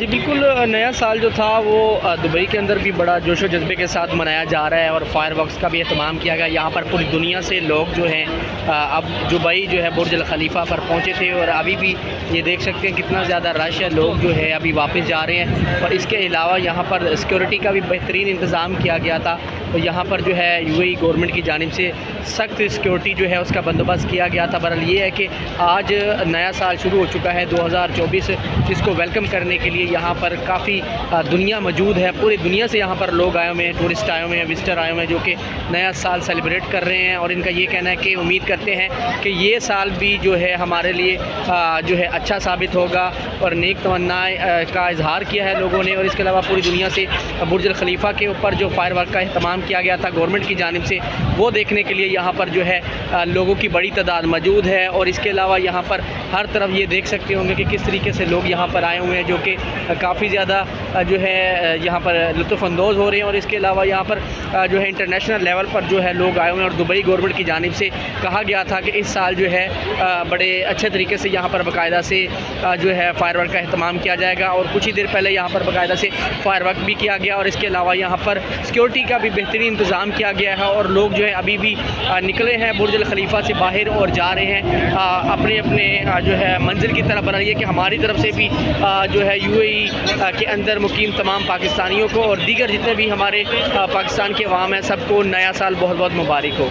जी बिल्कुल। नया साल जो था वो दुबई के अंदर भी बड़ा जोशो जज्बे के साथ मनाया जा रहा है और फायरवर्क्स का भी एहतमाम किया गया। यहाँ पर पूरी दुनिया से लोग जो हैं अब दुबई जो है बुर्ज अल खलीफा पर पहुँचे थे और अभी भी ये देख सकते हैं कितना ज़्यादा रश है। लोग जो है अभी वापस जा रहे हैं और इसके अलावा यहाँ पर सिक्योरिटी का भी बेहतरीन इंतज़ाम किया गया था। तो यहाँ पर जो है यूएई गवर्नमेंट की जानिब से सख्त सिक्योरिटी जो है उसका बंदोबस्त किया गया था। बहरहाल ये है कि आज नया साल शुरू हो चुका है 2024, जिसको वेलकम करने के लिए यहाँ पर काफ़ी दुनिया मौजूद है। पूरी दुनिया से यहाँ पर लोग आए हुए हैं, टूरिस्ट आए हुए हैं, विजिटर आए हुए हैं, जो कि नया साल सेलिब्रेट कर रहे हैं। और इनका ये कहना है कि उम्मीद करते हैं कि ये साल भी जो है हमारे लिए जो है अच्छा साबित होगा और नेक तमन्नाएं का इजहार किया है लोगों ने। और इसके अलावा पूरी दुनिया से बुर्ज अल खलीफा के ऊपर जो फायरवर्क का अहतमाम किया गया था गवर्नमेंट की जानिब से, वो देखने के लिए यहाँ पर जो है लोगों की बड़ी तादाद मौजूद है। और इसके अलावा यहाँ पर हर तरफ ये देख सकते होंगे कि किस तरीके से लोग यहाँ पर आए हुए हैं, जो कि काफ़ी ज़्यादा जो है यहाँ पर लुत्फ़अंदोज़ हो रहे हैं। और इसके अलावा यहाँ पर जो है इंटरनेशनल लेवल पर जो है लोग आए हुए हैं। और दुबई गवर्नमेंट की जानिब से कहा गया था कि इस साल जो है बड़े अच्छे तरीके से यहाँ पर बाकायदा से जो है फायरवर्क का अहतमाम किया जाएगा। और कुछ ही देर पहले यहाँ पर बाकायदा से फायरवर्क भी किया गया और इसके अलावा यहाँ पर सिक्योरिटी का भी बेहतरीन इंतज़ाम किया गया है। और लोग जो है अभी भी निकले हैं बुर्ज अल खलीफा से बाहर और जा रहे हैं अपने अपने जो है मंजिल की तरफ। बना रही है कि हमारी तरफ से भी जो है यूएई के अंदर मुकीम तमाम पाकिस्तानियों को और दीगर जितने भी हमारे पाकिस्तान के अवाम हैं सबको नया साल बहुत बहुत मुबारक हो।